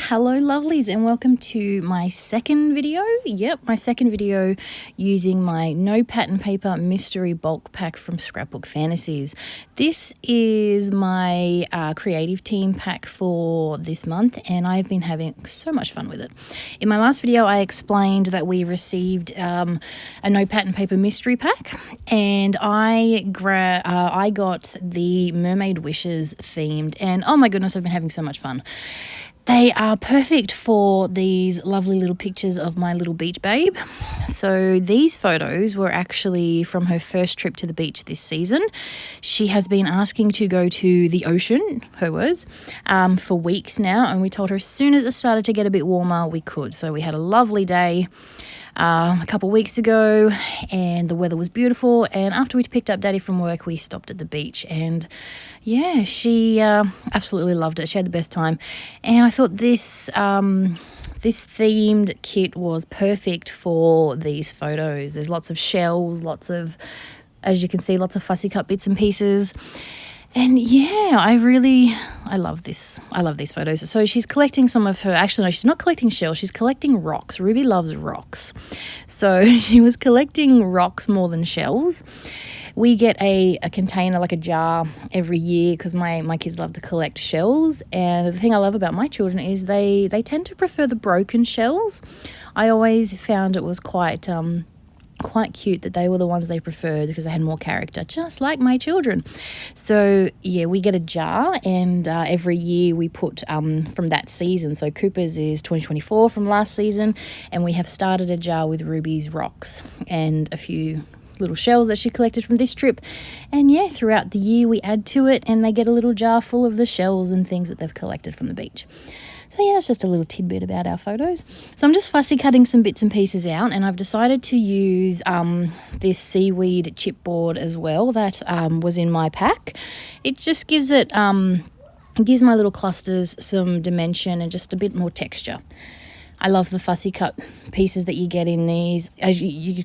Hello lovelies, and welcome to my second video. My second video using my no pattern paper mystery bulk pack from Scrapbook Fantasies. This is my creative team pack for this month, and I've been having so much fun with it. In my last video I explained that we received a no pattern paper mystery pack, and I got the Mermaid Wishes themed, and oh my goodness, I've been having so much fun. They are perfect for these lovely little pictures of my little beach babe. So these photos were actually from her first trip to the beach this season. She has been asking to go to the ocean, her words, for weeks now, and we told her as soon as it started to get a bit warmer, we could. So we had a lovely day a couple weeks ago, and the weather was beautiful, and after we picked up Daddy from work, we stopped at the beach, and yeah, she absolutely loved it. She had the best time, and I thought this themed kit was perfect for these photos. There's lots of shells, lots of, as you can see, lots of fussy cut bits and pieces. And yeah, I love this. I love these photos. So she's collecting some of her, actually no, she's not collecting shells, she's collecting rocks. Ruby loves rocks. So she was collecting rocks more than shells. We get a container, like a jar, every year because my kids love to collect shells. And the thing I love about my children is they tend to prefer the broken shells. I always found it was quite cute that they were the ones they preferred because they had more character, just like my children. So yeah, we get a jar, and every year we put from that season. So Cooper's is 2024 from last season, and we have started a jar with Ruby's rocks and a few little shells that she collected from this trip. And yeah, throughout the year we add to it, and they get a little jar full of the shells and things that they've collected from the beach. So yeah, that's just a little tidbit about our photos. So I'm just fussy cutting some bits and pieces out, and I've decided to use this seaweed chipboard as well that was in my pack. It just gives it gives my little clusters some dimension and just a bit more texture. I love the fussy cut pieces that you get in these. As you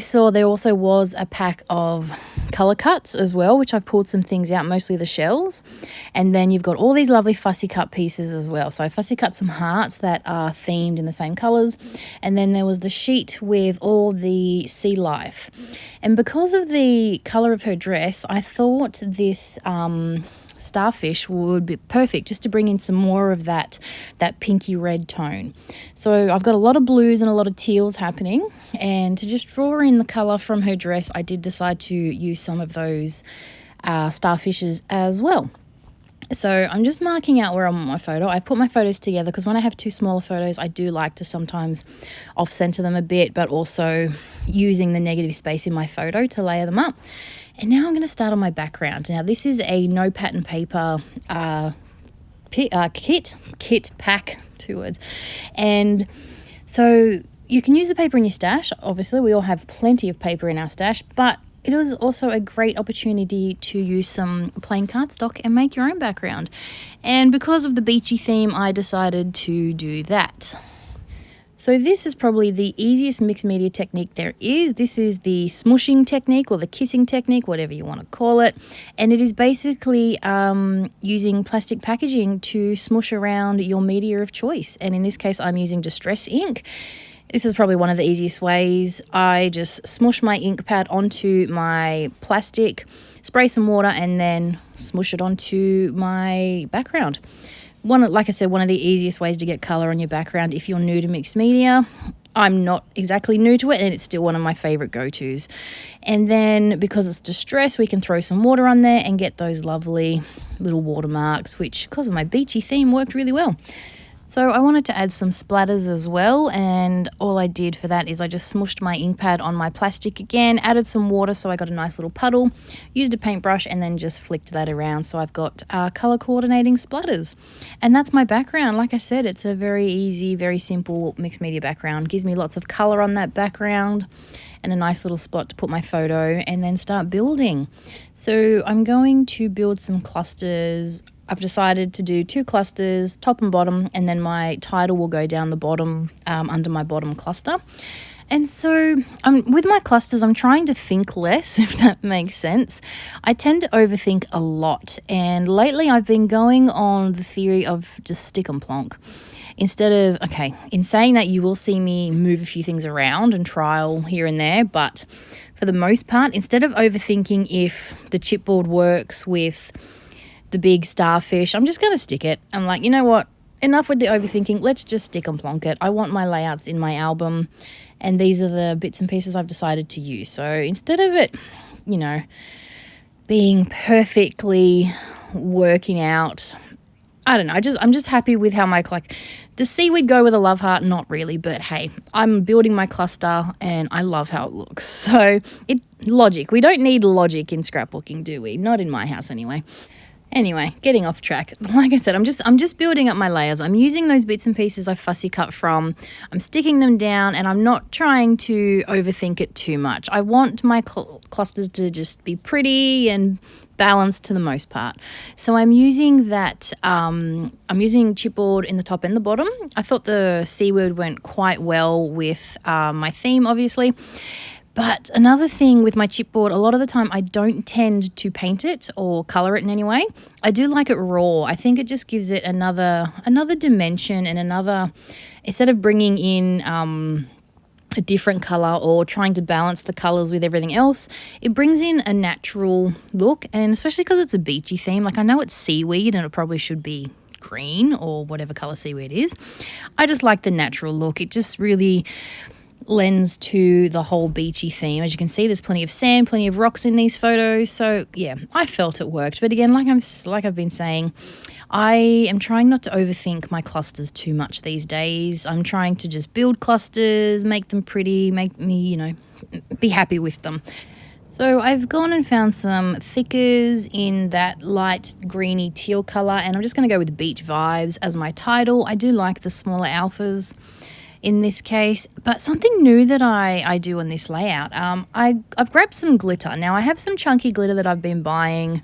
saw, there also was a pack of colour cuts as well, which I've pulled some things out, mostly the shells. And then you've got all these lovely fussy cut pieces as well. So I fussy cut some hearts that are themed in the same colours. And then there was the sheet with all the sea life. And because of the colour of her dress, I thought this starfish would be perfect just to bring in some more of that pinky red tone. So I've got a lot of blues and a lot of teals happening, and to just draw in the colour from her dress, I did decide to use some of those starfishes as well. So I'm just marking out where I want my photo. I've put my photos together because when I have two smaller photos, I do like to sometimes off-center them a bit, but also using the negative space in my photo to layer them up. And now I'm going to start on my background. Now this is a no pattern paper kit pack, 2 words. And so you can use the paper in your stash. Obviously, we all have plenty of paper in our stash, but it is also a great opportunity to use some plain cardstock and make your own background. And because of the beachy theme, I decided to do that. So this is probably the easiest mixed media technique there is. This is the smushing technique or the kissing technique, whatever you want to call it. And it is basically using plastic packaging to smush around your media of choice. And in this case, I'm using distress ink. This is probably one of the easiest ways. I just smush my ink pad onto my plastic, spray some water, and then smush it onto my background. Like I said, one of the easiest ways to get colour on your background if you're new to mixed media. I'm not exactly new to it, and it's still one of my favourite go-tos. And then because it's distress, we can throw some water on there and get those lovely little watermarks, which, because of my beachy theme, worked really well. So I wanted to add some splatters as well, and all I did for that is I just smushed my ink pad on my plastic again, added some water so I got a nice little puddle, used a paintbrush, and then just flicked that around so I've got colour coordinating splatters. And that's my background. Like I said, it's a very easy, very simple mixed media background. Gives me lots of colour on that background and a nice little spot to put my photo, and then start building. So I'm going to build some clusters. I've decided to do 2 clusters, top and bottom, and then my title will go down the bottom under my bottom cluster. And so with my clusters, I'm trying to think less, if that makes sense. I tend to overthink a lot. And lately I've been going on the theory of just stick and plonk. Instead of, okay, in saying that, you will see me move a few things around and trial here and there. But for the most part, instead of overthinking if the chipboard works with the big starfish, I'm just going to stick it. I'm like, you know what? Enough with the overthinking. Let's just stick and plonk it. I want my layouts in my album. And these are the bits and pieces I've decided to use. So instead of it, you know, being perfectly working out, I don't know. I'm just happy with how does seaweed go with a love heart? Not really, but hey, I'm building my cluster and I love how it looks. So logic. We don't need logic in scrapbooking, do we? Not in my house anyway. Anyway, getting off track. Like I said, I'm just building up my layers. I'm using those bits and pieces I fussy cut from. I'm sticking them down and I'm not trying to overthink it too much. I want my clusters to just be pretty and balanced to the most part. So I'm using that, I'm using chipboard in the top and the bottom. I thought the seaweed went quite well with my theme, obviously. But another thing with my chipboard, a lot of the time I don't tend to paint it or colour it in any way. I do like it raw. I think it just gives it another dimension and instead of bringing in a different colour or trying to balance the colours with everything else, it brings in a natural look, and especially because it's a beachy theme. Like, I know it's seaweed and it probably should be green or whatever colour seaweed is. I just like the natural look. It just really lends to the whole beachy theme. As you can see, there's plenty of sand, plenty of rocks in these photos. So yeah, I felt it worked. But again, like I've been saying, I am trying not to overthink my clusters too much these days. I'm trying to just build clusters, make them pretty, make me, you know, be happy with them. So I've gone and found some thickers in that light greeny teal colour, and I'm just going to go with Beach Vibes as my title. I do like the smaller alphas in this case, but something new that I do on this layout, I've grabbed some glitter. Now I have some chunky glitter that I've been buying.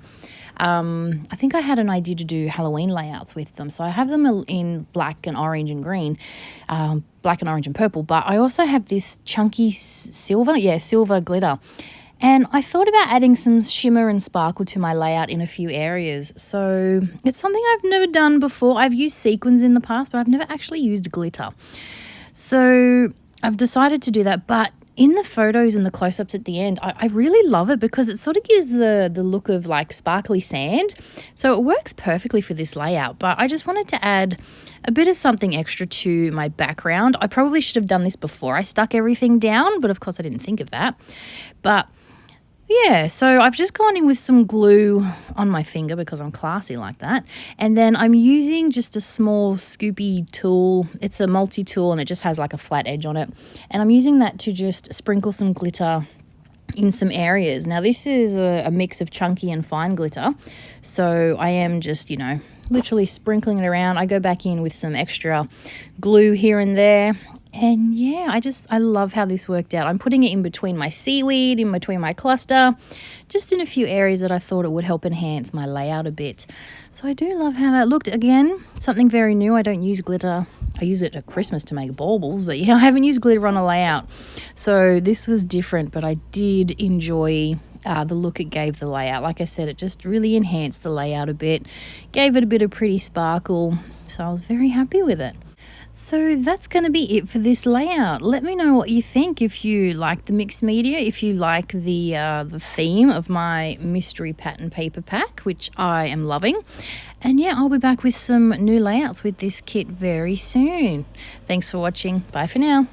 I think I had an idea to do Halloween layouts with them, so I have them in black and orange and green, black and orange and purple, but I also have this chunky silver glitter. And I thought about adding some shimmer and sparkle to my layout in a few areas. So it's something I've never done before. I've used sequins in the past, but I've never actually used glitter. So I've decided to do that, but in the photos and the close-ups at the end, I really love it because it sort of gives the look of like sparkly sand. So it works perfectly for this layout, but I just wanted to add a bit of something extra to my background. I probably should have done this before I stuck everything down, but of course I didn't think of that. But yeah, so I've just gone in with some glue on my finger because I'm classy like that. And then I'm using just a small scoopy tool. It's a multi-tool and it just has like a flat edge on it. And I'm using that to just sprinkle some glitter in some areas. Now this is a mix of chunky and fine glitter. So I am just, you know, literally sprinkling it around. I go back in with some extra glue here and there. And yeah, I love how this worked out. I'm putting it in between my seaweed, in between my cluster, just in a few areas that I thought it would help enhance my layout a bit. So I do love how that looked. Again, something very new. I don't use glitter. I use it at Christmas to make baubles, but yeah, I haven't used glitter on a layout. So this was different, but I did enjoy the look it gave the layout. Like I said, it just really enhanced the layout a bit, gave it a bit of pretty sparkle. So I was very happy with it. So that's going to be it for this layout. Let me know what you think, if you like the mixed media, if you like the theme of my mystery pattern paper pack, which I am loving. And yeah, I'll be back with some new layouts with this kit very soon. Thanks for watching. Bye for now.